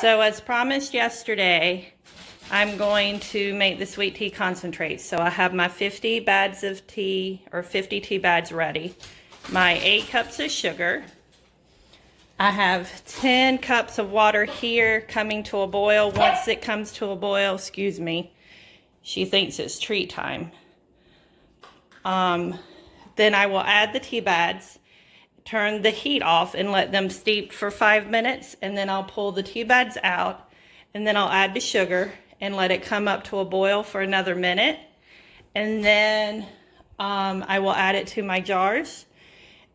So as promised yesterday, I'm going to make the sweet tea concentrate. So I have my 50 bags of tea, or 50 tea bags ready. My 8 cups of sugar. I have 10 cups of water here coming to a boil. Once it comes to a boil, excuse me, she thinks it's treat time. Then I will add the tea bags, turn the heat off and let them steep for 5 minutes, and then I'll pull the tea bags out, and then I'll add the sugar and let it come up to a boil for another minute. And then I will add it to my jars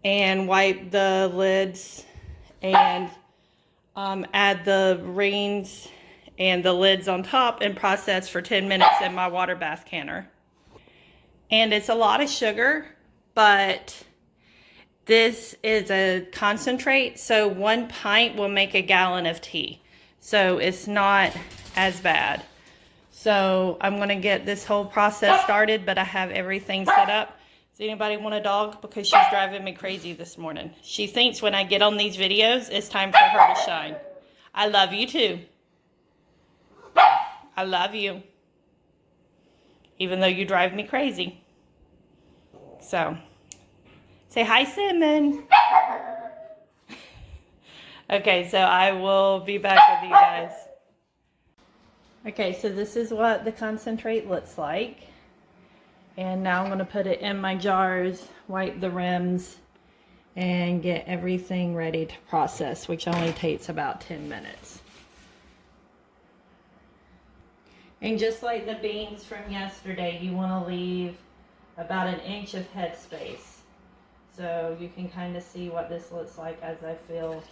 and wipe the lids and add the rings and the lids on top and process for 10 minutes in my water bath canner. And it's a lot of sugar, but this is a concentrate, so 1 pint will make a gallon of tea. So it's not as bad. So I'm gonna get this whole process started, but I have everything set up. Does anybody want a dog? Because she's driving me crazy this morning. She thinks when I get on these videos, it's time for her to shine. I love you too. I love you. Even though you drive me crazy. So, say hi, Cinnamon. Okay, so I will be back with you guys. Okay, so this is what the concentrate looks like. And now I'm going to put it in my jars, wipe the rims, and get everything ready to process, which only takes about 10 minutes. And just like the beans from yesterday, you want to leave about 1 inch of headspace. So you can kind of see what this looks like as I fill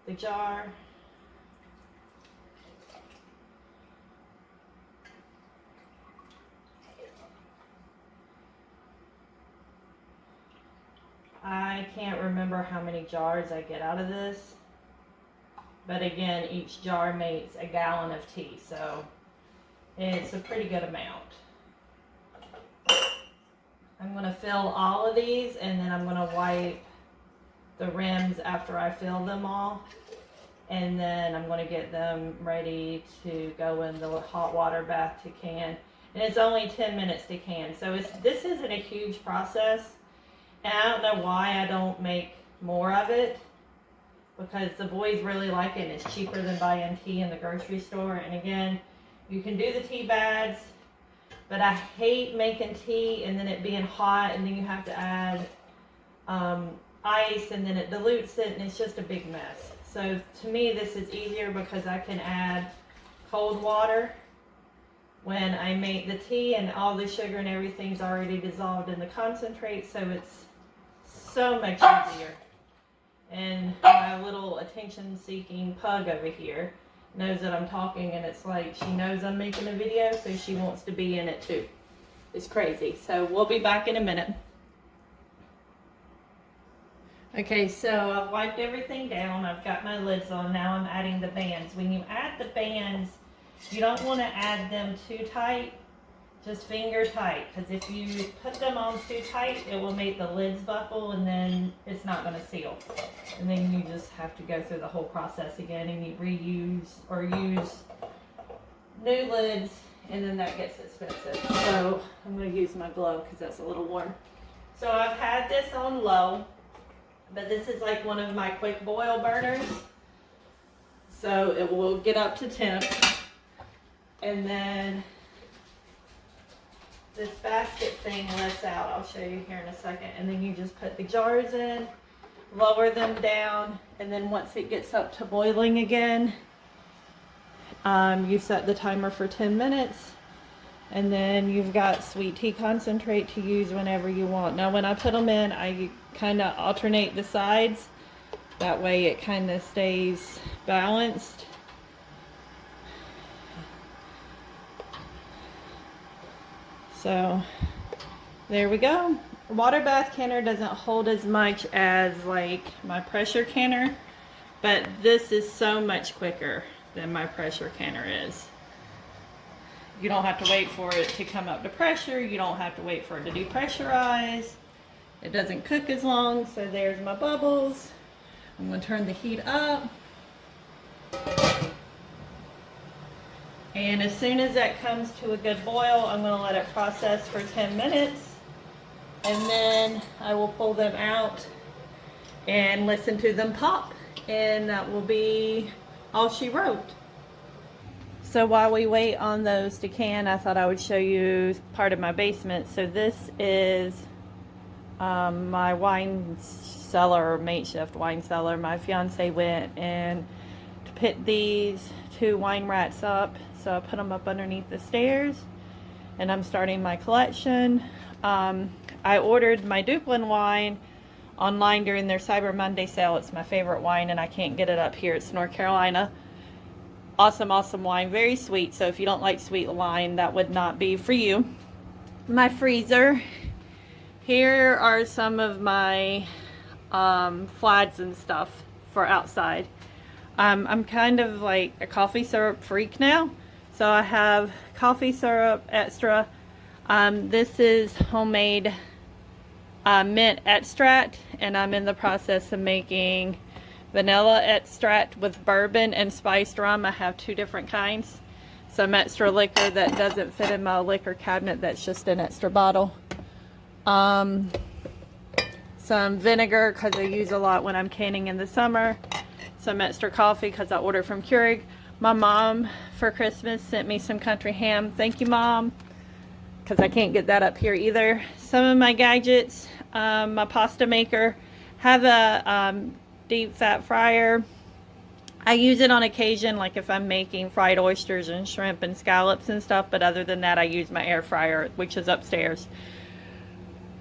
the jar. I can't remember how many jars I get out of this, but again, each jar makes a gallon of tea, so it's a pretty good amount. I'm going to fill all of these, and then I'm going to wipe the rims after I fill them all, and then I'm going to get them ready to go in the hot water bath to can. And it's only 10 minutes to can, so this isn't a huge process. And I don't know why I don't make more of it, because the boys really like it and it's cheaper than buying tea in the grocery store. And again, you can do the tea bags, but I hate making tea and then it being hot and then you have to add ice and then it dilutes it and it's just a big mess. So to me this is easier because I can add cold water when I make the tea and all the sugar and everything's already dissolved in the concentrate, so it's so much easier. And my little attention-seeking pug over here knows that I'm talking, and it's like she knows I'm making a video, so she wants to be in it too. It's crazy. So we'll be back in a minute. Okay, so I've wiped everything down. I've got my lids on. Now I'm adding the bands. When you add the bands, you don't want to add them too tight. Just finger tight, because if you put them on too tight, it will make the lids buckle and then it's not going to seal. And then you just have to go through the whole process again and you reuse or use new lids, and then that gets expensive. So I'm going to use my glove because that's a little warm. So I've had this on low, but this is like one of my quick boil burners. So it will get up to temp. And then this basket thing lets out. I'll show you here in a second. And then you just put the jars in, lower them down, and then once it gets up to boiling again, you set the timer for 10 minutes, and then you've got sweet tea concentrate to use whenever you want. Now when I put them in, I kind of alternate the sides. That way it kind of stays balanced. So there we go. Water bath canner doesn't hold as much as like my pressure canner, but this is so much quicker than my pressure canner is. You don't have to wait for it to come up to pressure. You don't have to wait for it to depressurize. It doesn't cook as long. So there's my bubbles. I'm going to turn the heat up. And as soon as that comes to a good boil, I'm going to let it process for 10 minutes. And then I will pull them out and listen to them pop. And that will be all she wrote. So while we wait on those to can, I thought I would show you part of my basement. So this is my wine cellar, or makeshift wine cellar. My fiance went and to put these 2 wine rats up. So I put them up underneath the stairs, and I'm starting my collection. I ordered my Duplin wine online during their Cyber Monday sale. It's my favorite wine, and I can't get it up here. It's North Carolina. Awesome wine, very sweet. So if you don't like sweet wine, that would not be for you. My freezer. Here are some of my flags and stuff for outside. I'm kind of like a coffee syrup freak now. So I have coffee syrup extra. This is homemade mint extract, and I'm in the process of making vanilla extract with bourbon and spiced rum. I have 2 different kinds. Some extra liquor that doesn't fit in my liquor cabinet, that's just an extra bottle. Some vinegar because I use a lot when I'm canning in the summer. Some extra coffee because I ordered from Keurig. My mom for Christmas sent me some country ham. Thank you, Mom, because I can't get that up here either. Some of my gadgets, my pasta maker, have a deep fat fryer. I use it on occasion, like if I'm making fried oysters and shrimp and scallops and stuff, but other than that I use my air fryer, which is upstairs.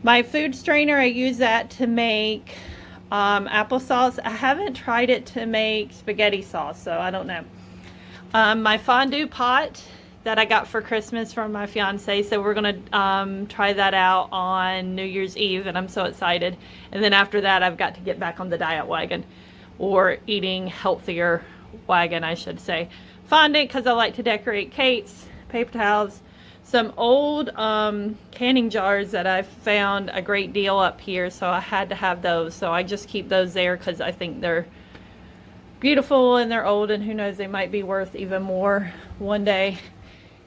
My food strainer, I use that to make applesauce. I haven't tried it to make spaghetti sauce, so I don't know. My fondue pot that I got for Christmas from my fiance, so we're gonna try that out on New Year's Eve, and I'm so excited. And then after that I've got to get back on the diet wagon, or eating healthier wagon I should say. Fondant because I like to decorate cakes, paper towels, some old canning jars that I found a great deal up here, so I had to have those, so I just keep those there because I think they're beautiful and they're old, and who knows, they might be worth even more one day.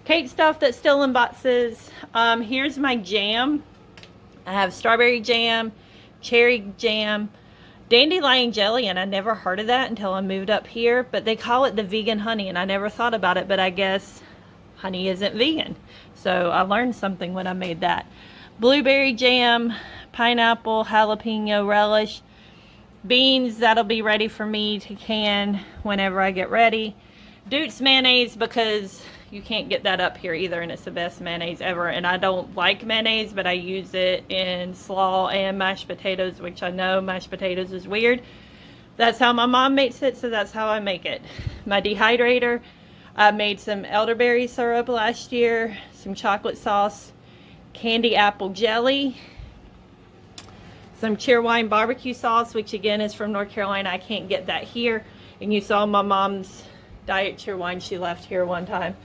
Cake stuff that's still in boxes. Here's my jam. I have strawberry jam, cherry jam, dandelion jelly, and I never heard of that until I moved up here, but they call it the vegan honey, and I never thought about it, but I guess honey isn't vegan. So I learned something when I made that. Blueberry jam, pineapple, jalapeno relish, beans that'll be ready for me to can whenever I get ready. Duke's mayonnaise because you can't get that up here either, and it's the best mayonnaise ever. And I don't like mayonnaise, but I use it in slaw and mashed potatoes, which I know mashed potatoes is weird. That's how my mom makes it, so that's how I make it. My dehydrator, I made some elderberry syrup last year, some chocolate sauce, candy apple jelly, some Cheerwine barbecue sauce, which again is from North Carolina. I can't get that here. And you saw my mom's diet Cheerwine she left here one time.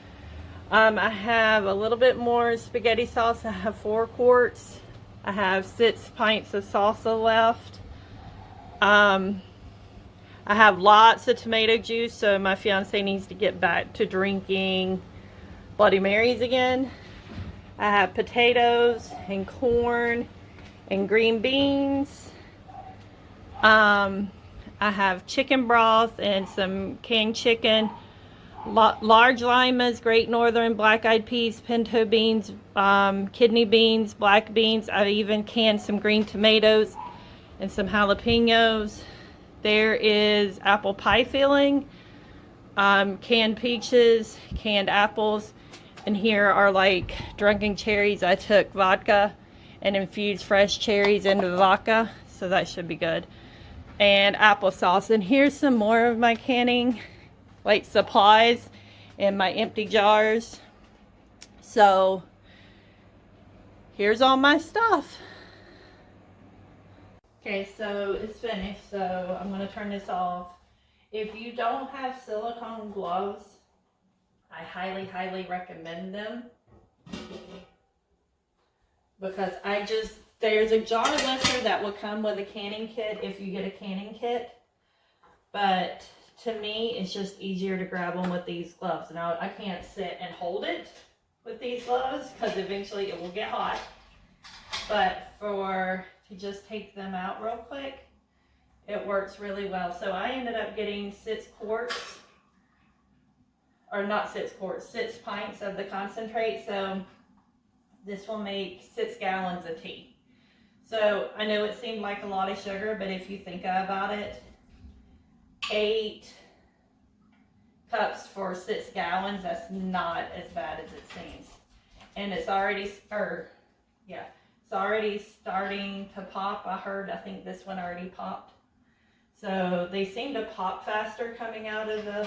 I have a little bit more spaghetti sauce. I have 4 quarts. I have 6 pints of salsa left. I have lots of tomato juice, so my fiance needs to get back to drinking Bloody Marys again. I have potatoes and corn and green beans. I have chicken broth and some canned chicken, large limas, Great Northern, black-eyed peas, pinto beans, kidney beans, black beans. I even canned some green tomatoes and some jalapenos. There is apple pie filling, canned peaches, canned apples, and here are like drunken cherries. I took vodka and infused fresh cherries into the vodka, so that should be good. And applesauce. And here's some more of my canning like supplies in my empty jars. So here's all my stuff. Okay, so it's finished, so I'm going to turn this off. If you don't have silicone gloves, I highly recommend them, because there's a jar lifter that will come with a canning kit if you get a canning kit, but to me, it's just easier to grab them with these gloves. Now, I can't sit and hold it with these gloves because eventually it will get hot. But to just take them out real quick, it works really well. So I ended up getting 6 quarts, or not 6 quarts, 6 pints of the concentrate. So this will make 6 gallons of tea. So I know it seemed like a lot of sugar, but if you think about it, 8 cups for 6 gallons, that's not as bad as it seems. And it's already, it's already starting to pop. I think this one already popped. So they seem to pop faster coming out of the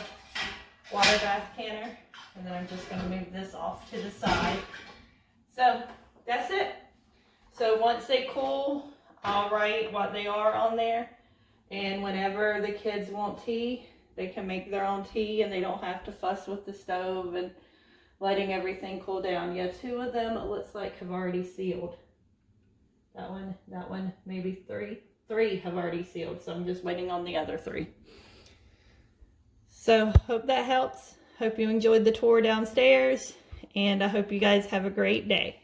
water bath canner. And then I'm just going to move this off to the side. So that's it. So once they cool, I'll write what they are on there. And whenever the kids want tea, they can make their own tea and they don't have to fuss with the stove and letting everything cool down. Yeah, 2 of them, it looks like, have already sealed. That one, maybe 3. 3 have already sealed, so I'm just waiting on the other 3. So, hope that helps. Hope you enjoyed the tour downstairs, and I hope you guys have a great day.